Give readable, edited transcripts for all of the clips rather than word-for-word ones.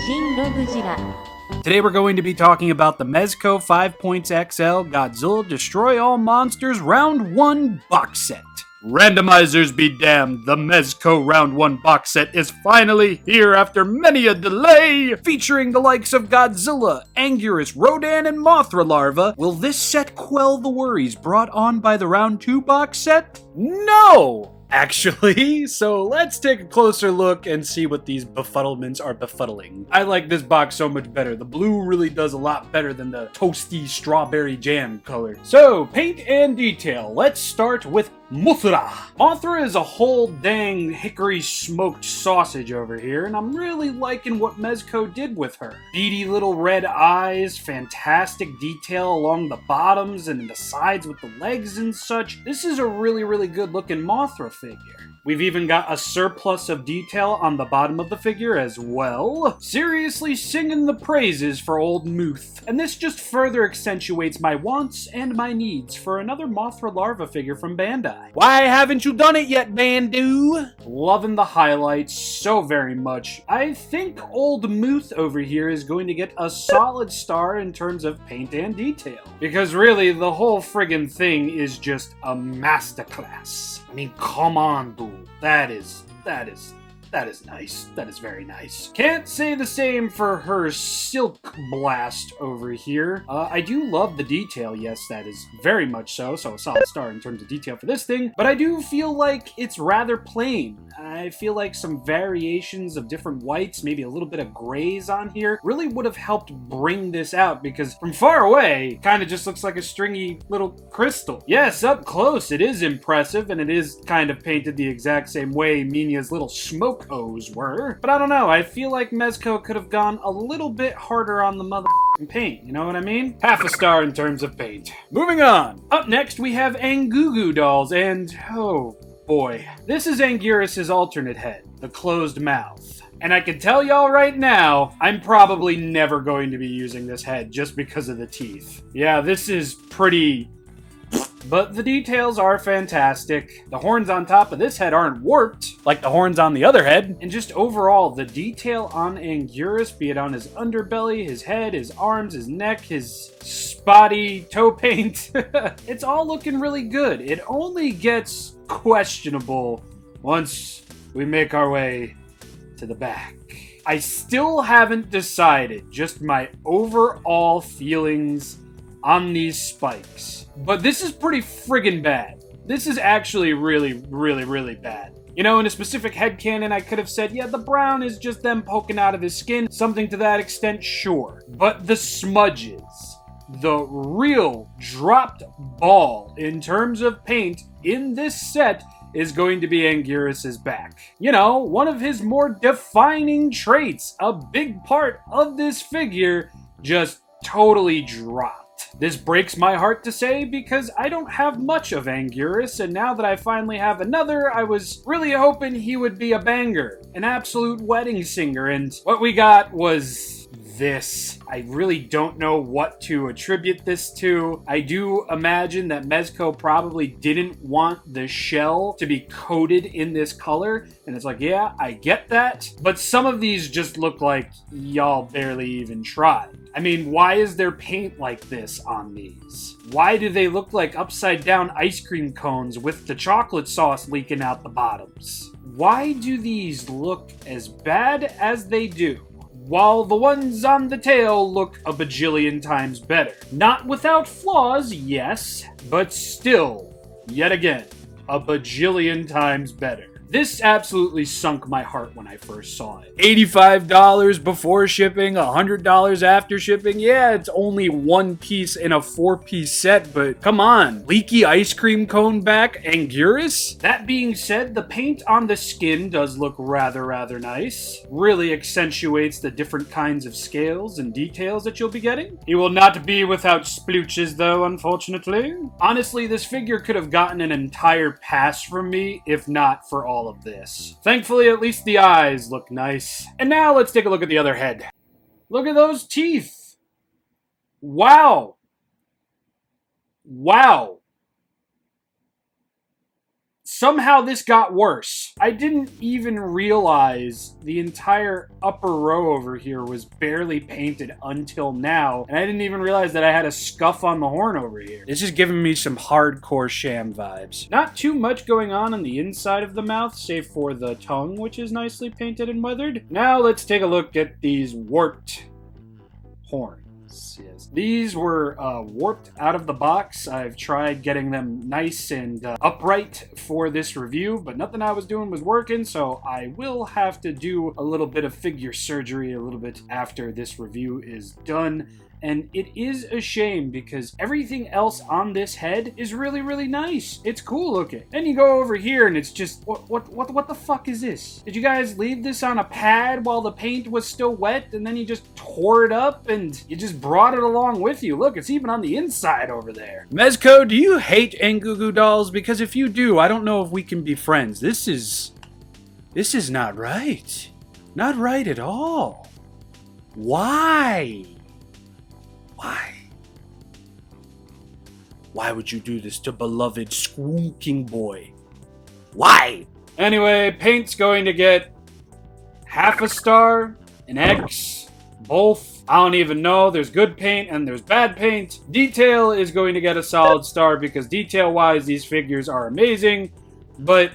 ShinRobjira. Today we're going to be talking about the Mezco 5 Points XL Godzilla Destroy All Monsters Round 1 box set. Randomizers be damned, the Mezco Round 1 box set is finally here after many a delay! Featuring the likes of Godzilla, Anguirus, Rodan, and Mothra larva, will this set quell the worries brought on by the Round 2 box set? No! Actually, so let's take a closer look and see what these befuddlements are befuddling. I like this box so much better. The blue really does a lot better than the toasty strawberry jam color. So, paint and detail. Let's start with Mothra. Mothra is a whole dang hickory smoked sausage over here, and I'm really liking what Mezco did with her. Beady little red eyes, fantastic detail along the bottoms and the sides with the legs and such. This is a really good looking Mothra figure. We've even got a surplus of detail on the bottom of the figure as well. Seriously singing the praises for old Muth. And this just further accentuates my wants and my needs for another Mothra larva figure from Bandai. Why haven't you done it yet, Bandu? Loving the highlights so very much. I think old Muth over here is going to get a solid star in terms of paint and detail. Because really, the whole friggin' thing is just a masterclass. I mean, come on, dude. That is nice. That is very nice. Can't say the same for her Silk Blast over here. I do love the detail, yes, that is very much so a solid star in terms of detail for this thing, but I do feel like it's rather plain. I feel like some variations of different whites, maybe a little bit of grays on here, really would have helped bring this out, because from far away, it kind of just looks like a stringy little crystal. Yes, up close, it is impressive, and it is kind of painted the exact same way Minya's little smoke O's were. But I don't know, I feel like Mezco could have gone a little bit harder on the motherfucking paint, you know what I mean? Half a star in terms of paint. Moving on. Up next we have Angugu dolls, and oh boy. This is Anguirus' alternate head, the closed mouth. And I can tell y'all right now, I'm probably never going to be using this head just because of the teeth. Yeah, this is pretty... But the details are fantastic. The horns on top of this head aren't warped, like the horns on the other head. And just overall, the detail on Anguirus, be it on his underbelly, his head, his arms, his neck, his spotty toe paint, it's all looking really good. It only gets questionable once we make our way to the back. I still haven't decided just my overall feelings on these spikes. But this is pretty friggin' bad. This is actually really bad. You know, in a specific headcanon, I could have said, yeah, the brown is just them poking out of his skin. Something to that extent, sure. But the smudges, the real dropped ball in terms of paint in this set is going to be Anguirus' back. You know, one of his more defining traits, a big part of this figure, just totally dropped. This breaks my heart to say because I don't have much of Anguirus, and now that I finally have another, I was really hoping he would be a banger, an absolute wedding singer, and what we got was this. I really don't know what to attribute this to. I do imagine that Mezco probably didn't want the shell to be coated in this color, and it's like, yeah, I get that, but some of these just look like y'all barely even tried. I mean, why is there paint like this on these? Why do they look like upside down ice cream cones with the chocolate sauce leaking out the bottoms? Why do these look as bad as they do, while the ones on the tail look a bajillion times better? Not without flaws, yes, but still, yet again, a bajillion times better. This absolutely sunk my heart when I first saw it. $85 before shipping, $100 after shipping. Yeah, it's only one piece in a 4-piece set, but come on. Leaky ice cream cone back, Anguirus? That being said, the paint on the skin does look rather nice. Really accentuates the different kinds of scales and details that you'll be getting. He will not be without splooches though, unfortunately. Honestly, this figure could have gotten an entire pass from me, if not for all of this. Thankfully, at least the eyes look nice. And now let's take a look at the other head. Look at those teeth. Wow. Wow. somehow this got worse. I didn't even realize the entire upper row over here was barely painted until now, and I didn't even realize that I had a scuff on the horn over here. This is giving me some hardcore sham vibes. Not too much going on the inside of the mouth, save for the tongue, which is nicely painted and weathered. Now let's take a look at these warped horns. Yes. These were warped out of the box. I've tried getting them nice and upright for this review, but nothing I was doing was working, so I will have to do a little bit of figure surgery a little bit after this review is done. And it is a shame because everything else on this head is really, really nice. It's cool looking. Then you go over here and it's just, what the fuck is this? Did you guys leave this on a pad while the paint was still wet and then you just tore it up and you just brought it along with you? Look, it's even on the inside over there. Mezco, do you hate Ngugu dolls? Because if you do, I don't know if we can be friends. This is not right. Not right at all. Why? Why? Why would you do this to beloved squonking boy? Why? Anyway, paint's going to get half a star, an X, both. I don't even know. There's good paint and there's bad paint. Detail is going to get a solid star because detail-wise, these figures are amazing. But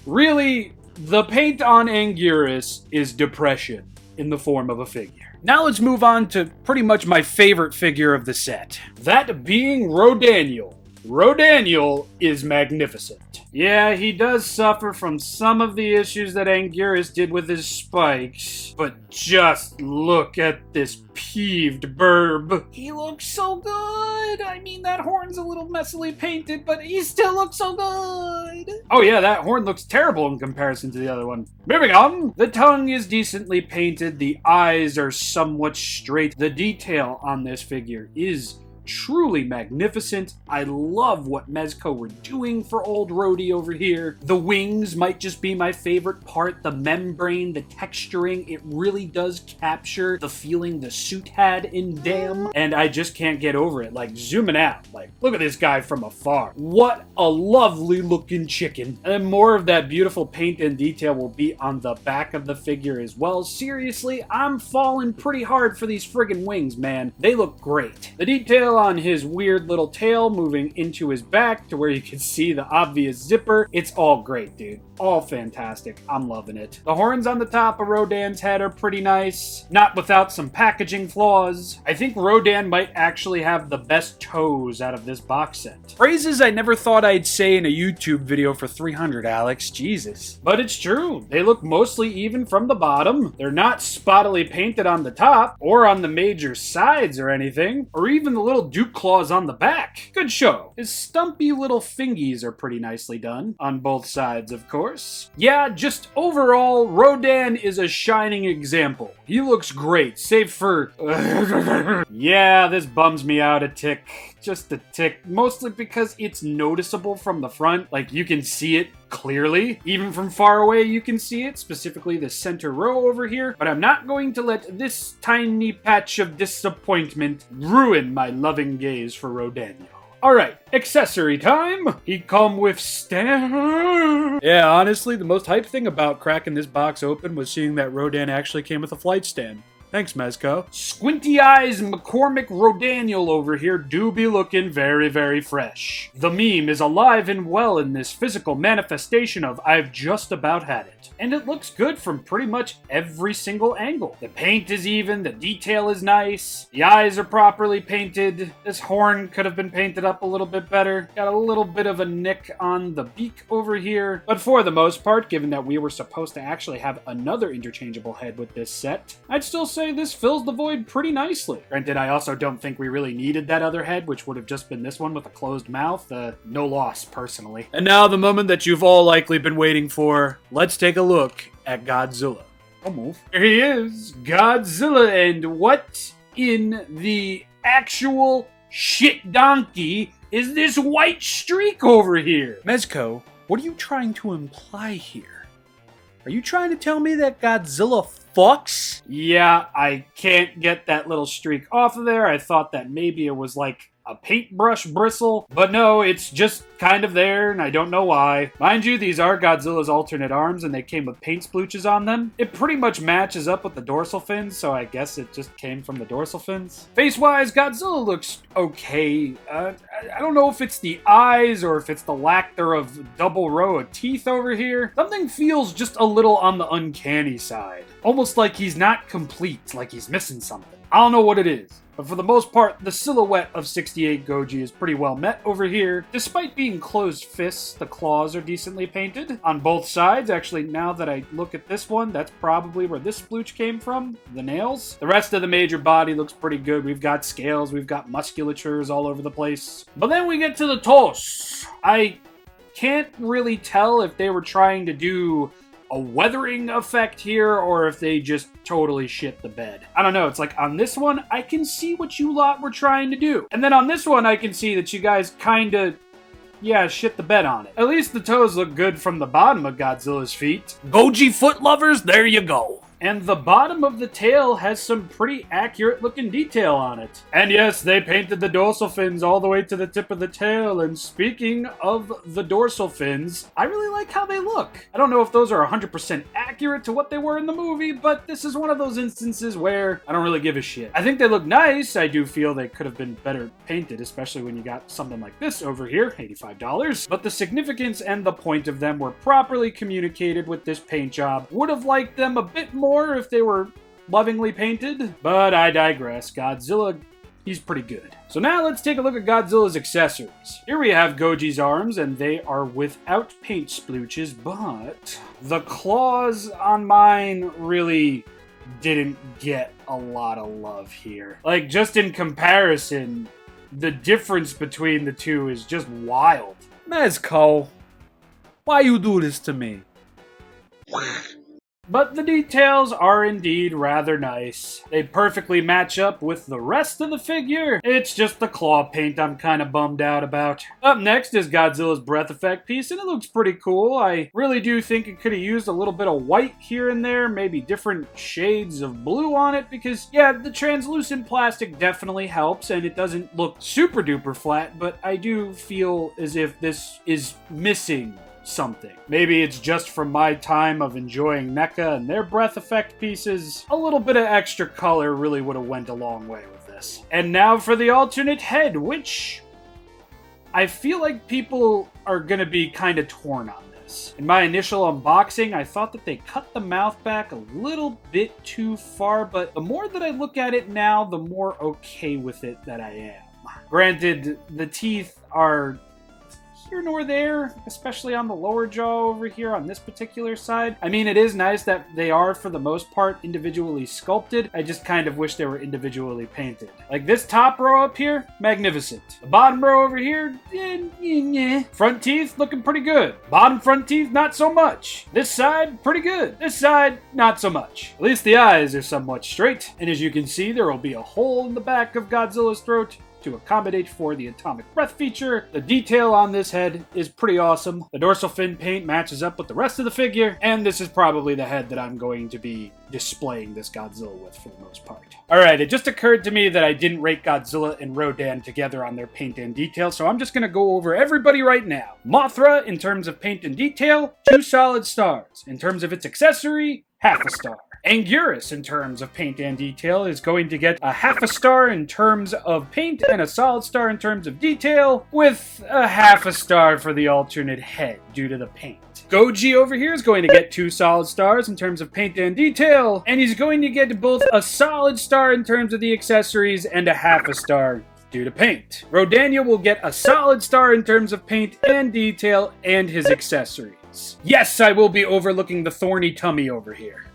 really, the paint on Anguirus is depression in the form of a figure. Now let's move on to pretty much my favorite figure of the set. That being Roe Daniel. Roe Daniel is magnificent. Yeah, he does suffer from some of the issues that Anguirus did with his spikes, but just look at this peeved burb. He looks so good! I mean, that horn's a little messily painted, but he still looks so good! Oh yeah, that horn looks terrible in comparison to the other one. Moving on! The tongue is decently painted, the eyes are somewhat straight. The detail on this figure is truly magnificent. I love what Mezco were doing for old Rhodey over here. The wings might just be my favorite part. The membrane, the texturing, it really does capture the feeling the suit had in Damn. And I just can't get over it. Like, zooming out, like, look at this guy from afar. What a lovely looking chicken. And more of that beautiful paint and detail will be on the back of the figure as well. Seriously, I'm falling pretty hard for these friggin' wings, man. They look great. The detail on his weird little tail moving into his back to where you can see the obvious zipper. It's all great, dude. All fantastic. I'm loving it. The horns on the top of Rodan's head are pretty nice. Not without some packaging flaws. I think Rodan might actually have the best toes out of this box set. Phrases I never thought I'd say in a YouTube video for 300, Alex. Jesus. But it's true. They look mostly even from the bottom. They're not spottily painted on the top or on the major sides or anything, or even the little Duke claws on the back. Good show. His stumpy little fingies are pretty nicely done on both sides, of course. Yeah, just overall, Rodan is a shining example. He looks great, save for... Yeah, this bums me out a tick. Just a tick. Mostly because it's noticeable from the front. Like, you can see it clearly. Even from far away, you can see it. Specifically the center row over here. But I'm not going to let this tiny patch of disappointment ruin my loving gaze for Rodan. Alright, accessory time! He come with stand. Yeah, honestly, the most hype thing about cracking this box open was seeing that Rodan actually came with a flight stand. Thanks, Mezco. Squinty Eyes McCormick Rodaniel over here do be looking very, very fresh. The meme is alive and well in this physical manifestation of I've just about had it. And it looks good from pretty much every single angle. The paint is even, the detail is nice, the eyes are properly painted, this horn could have been painted up a little bit better, got a little bit of a nick on the beak over here, but for the most part, given that we were supposed to actually have another interchangeable head with this set, I'd still say this fills the void pretty nicely. Granted, I also don't think we really needed that other head, which would have just been this one with a closed mouth. No loss, personally. And now the moment that you've all likely been waiting for, let's take a look at Godzilla. Don't move. Here he is, Godzilla, and what in the actual shit donkey is this white streak over here? Mezco, what are you trying to imply here? Are you trying to tell me that Godzilla fucks? Yeah, I can't get that little streak off of there. I thought that maybe it was like a paintbrush bristle, but no, it's just kind of there, and I don't know why. Mind you, these are Godzilla's alternate arms, and they came with paint splooches on them. It pretty much matches up with the dorsal fins, so I guess it just came from the dorsal fins. Face-wise, Godzilla looks okay. I don't know if it's the eyes or if it's the lack thereof double row of teeth over here. Something feels just a little on the uncanny side. Almost like he's not complete, like he's missing something. I don't know what it is. But for the most part, the silhouette of 68 Goji is pretty well met over here. Despite being closed fists, the claws are decently painted on both sides. Actually, now that I look at this one, that's probably where this splooch came from, the nails. The rest of the major body looks pretty good. We've got scales, we've got musculatures all over the place. But then we get to the torso. I can't really tell if they were trying to do a weathering effect here or if they just totally shit the bed. I don't know. It's like on this one, I can see what you lot were trying to do. And then on this one, I can see that you guys kind of, yeah, shit the bed on it. At least the toes look good from the bottom of Godzilla's feet. Goji foot lovers, there you go. And the bottom of the tail has some pretty accurate looking detail on it. And yes, they painted the dorsal fins all the way to the tip of the tail. And speaking of the dorsal fins, I really like how they look. I don't know if those are 100% accurate to what they were in the movie, but this is one of those instances where I don't really give a shit. I think they look nice. I do feel they could have been better painted, especially when you got something like this over here, $85. But the significance and the point of them were properly communicated with this paint job. Would have liked them a bit more if they were lovingly painted, but I digress. Godzilla, he's pretty good. So now let's take a look at Godzilla's accessories. Here we have Goji's arms, and they are without paint splooches, but the claws on mine really didn't get a lot of love here. Like, just in comparison, the difference between the two is just wild. Mezco, why you do this to me? But the details are indeed rather nice. They perfectly match up with the rest of the figure. It's just the claw paint I'm kind of bummed out about. Up next is Godzilla's breath effect piece, and it looks pretty cool. I really do think it could have used a little bit of white here and there, maybe different shades of blue on it, because, yeah, the translucent plastic definitely helps, and it doesn't look super duper flat, but I do feel as if this is missing something. Maybe it's just from my time of enjoying NECA and their breath effect pieces. A little bit of extra color really would have went a long way with this. And now for the alternate head, which I feel like people are gonna be kind of torn on this. In my initial unboxing, I thought that they cut the mouth back a little bit too far, but the more that I look at it now, the more okay with it that I am. Granted, the teeth are here nor there, especially on the lower jaw over here on this particular side. I mean, it is nice that they are, for the most part, individually sculpted. I just kind of wish they were individually painted. Like this top row up here, magnificent. The bottom row over here, front teeth looking pretty good. Bottom front teeth, not so much. This side, pretty good. This side, not so much. At least the eyes are somewhat straight. And as you can see, there will be a hole in the back of Godzilla's throat to accommodate for the atomic breath feature. The detail on this head is pretty awesome. The dorsal fin paint matches up with the rest of the figure, and this is probably the head that I'm going to be displaying this Godzilla with for the most part. Alright, it just occurred to me that I didn't rate Godzilla and Roe Dan together on their paint and detail, so I'm just going to go over everybody right now. Mothra, in terms of paint and detail, 2 solid stars. In terms of its accessory, half a star. Anguirus, in terms of paint and detail, is going to get a half a star in terms of paint and a solid star in terms of detail, with a half a star for the alternate head due to the paint. Goji over here is going to get 2 solid stars in terms of paint and detail, and he's going to get both a solid star in terms of the accessories and a half a star due to paint. Roe Daniel will get a solid star in terms of paint and detail and his accessories. Yes, I will be overlooking the thorny tummy over here.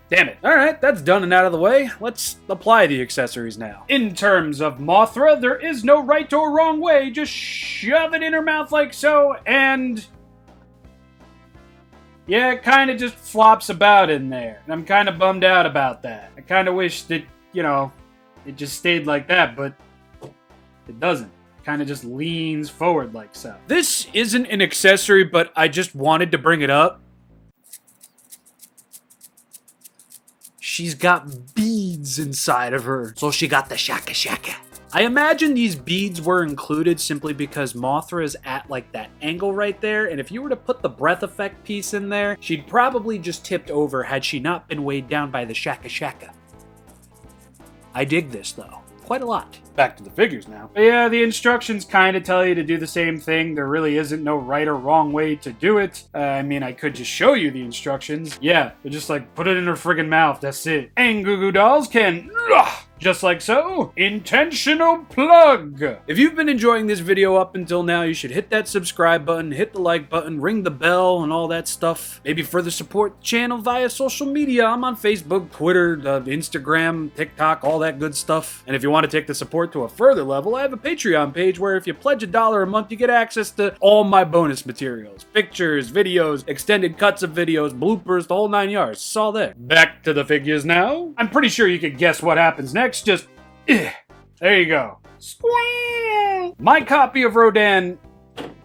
Damn it. Alright, that's done and out of the way. Let's apply the accessories now. In terms of Mothra, there is no right or wrong way. Just shove it in her mouth like so, and yeah, it kind of just flops about in there. And I'm kind of bummed out about that. I kind of wish that, you know, it just stayed like that, but it doesn't. It kind of just leans forward like so. This isn't an accessory, but I just wanted to bring it up. She's got beads inside of her. So she got the shaka shaka. I imagine these beads were included simply because Mothra is at like that angle right there, and if you were to put the breath effect piece in there, she'd probably just tipped over had she not been weighed down by the shaka shaka. I dig this though. Quite a lot. Back to the figures now. But yeah, the instructions kind of tell you to do the same thing. There really isn't no right or wrong way to do it. I mean, I could just show you the instructions. Yeah, they're just like, put it in her friggin' mouth, that's it. And Goo Goo Dolls can... just like so. Intentional plug. If you've been enjoying this video up until now, you should hit that subscribe button, hit the like button, ring the bell, and all that stuff. Maybe further support the channel via social media. I'm on Facebook, Twitter, Instagram, TikTok, all that good stuff. And if you want to take the support to a further level, I have a Patreon page where if you pledge $1 a month, you get access to all my bonus materials. Pictures, videos, extended cuts of videos, bloopers, the whole 9 yards. It's all there. Back to the figures now. I'm pretty sure you could guess what happens next. Just, there you go. Squeal! My copy of Rodan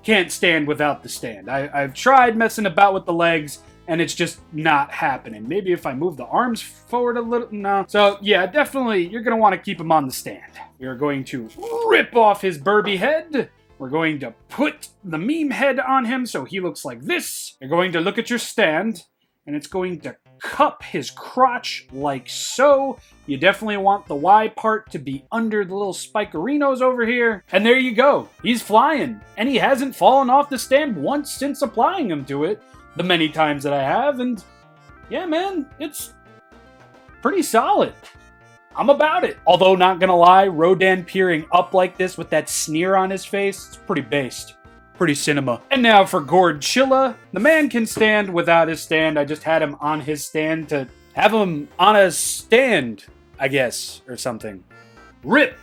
can't stand without the stand. I've tried messing about with the legs, and it's just not happening. Maybe if I move the arms forward a little, no. So yeah, definitely, you're gonna want to keep him on the stand. We are going to rip off his Burby head. We're going to put the meme head on him so he looks like this. You're going to look at your stand, and it's going to cup his crotch like so. You definitely want the Y part to be under the little spikerinos over here. And there you go. He's flying. And he hasn't fallen off the stand once since applying him to it the many times that I have. And yeah, man, it's pretty solid. I'm about it. Although, not gonna lie, Rodan peering up like this with that sneer on his face, it's pretty based. Pretty cinema. And now for Gord Chilla. The man can stand without his stand. I just had him on his stand to have him on a stand, I guess, or something. Rip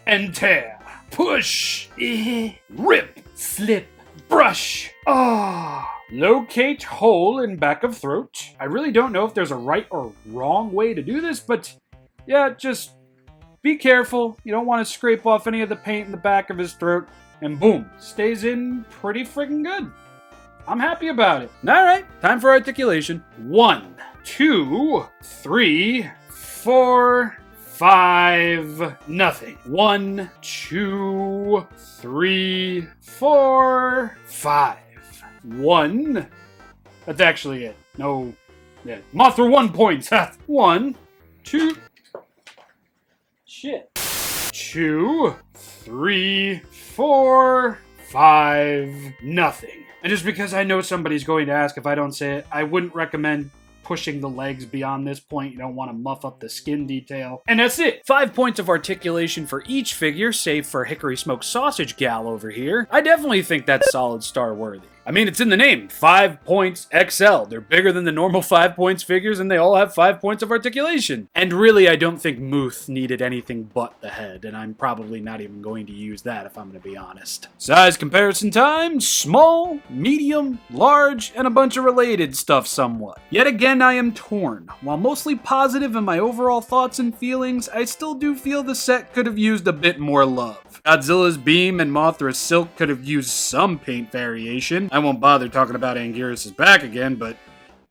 and tear. Push. Rip. Slip. Brush. Locate hole in back of throat. I really don't know if there's a right or wrong way to do this, but yeah, just be careful. You don't want to scrape off any of the paint in the back of his throat. And boom, stays in pretty friggin' good. I'm happy about it. All right, time for articulation. 1, 2, 3, 4, 5, nothing. 1, 2, 3, 4, 5. 1. That's actually it. No, yeah. Mothra 1 points. 1, 2. Shit. 2, 3, 4, 5, nothing. And just because I know somebody's going to ask if I don't say it, I wouldn't recommend pushing the legs beyond this point. You don't want to muff up the skin detail. And that's it. 5 points of articulation for each figure, save for Hickory Smoked Sausage Gal over here. I definitely think that's solid star worthy. I mean, it's in the name, 5 points XL. They're bigger than the normal 5 points figures, and they all have 5 points of articulation. And really, I don't think Muth needed anything but the head, and I'm probably not even going to use that if I'm going to be honest. Size comparison time, small, medium, large, and a bunch of related stuff somewhat. Yet again, I am torn. While mostly positive in my overall thoughts and feelings, I still do feel the set could have used a bit more love. Godzilla's beam and Mothra's silk could have used some paint variation. I won't bother talking about Anguirus' back again, but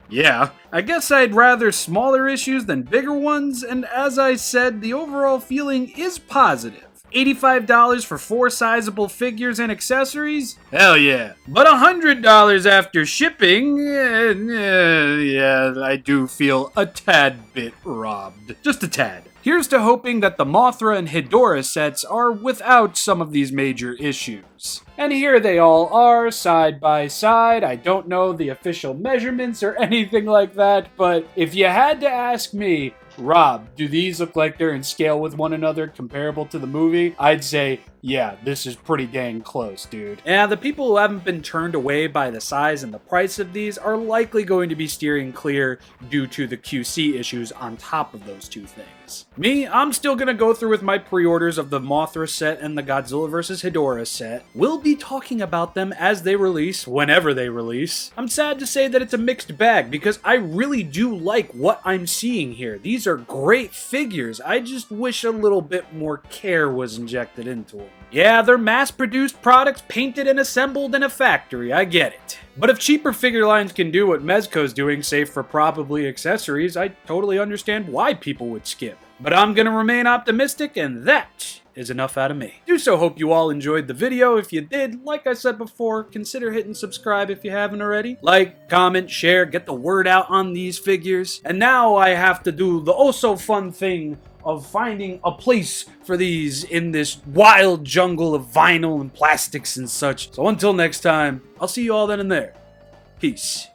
yeah. I guess I'd rather smaller issues than bigger ones, and as I said, the overall feeling is positive. $85 for 4 sizable figures and accessories? Hell yeah. But $100 after shipping? Yeah, I do feel a tad bit robbed. Just a tad. Here's to hoping that the Mothra and Hedorah sets are without some of these major issues. And here they all are, side by side. I don't know the official measurements or anything like that, but if you had to ask me, Rob, do these look like they're in scale with one another, comparable to the movie? I'd say, yeah, this is pretty dang close, dude. Yeah, the people who haven't been turned away by the size and the price of these are likely going to be steering clear due to the QC issues on top of those two things. Me, I'm still gonna go through with my pre-orders of the Mothra set and the Godzilla vs. Hedorah set. We'll be talking about them as they release, whenever they release. I'm sad to say that it's a mixed bag because I really do like what I'm seeing here. These are great figures. I just wish a little bit more care was injected into them. Yeah, they're mass-produced products painted and assembled in a factory, I get it. But if cheaper figure lines can do what Mezco's doing, save for probably accessories, I totally understand why people would skip. But I'm gonna remain optimistic, and that is enough out of me. Do so hope you all enjoyed the video. If you did, like I said before, consider hitting subscribe if you haven't already. Like, comment, share, get the word out on these figures. And now I have to do the oh-so-fun thing of finding a place for these in this wild jungle of vinyl and plastics and such. So until next time, I'll see you all then and there. Peace.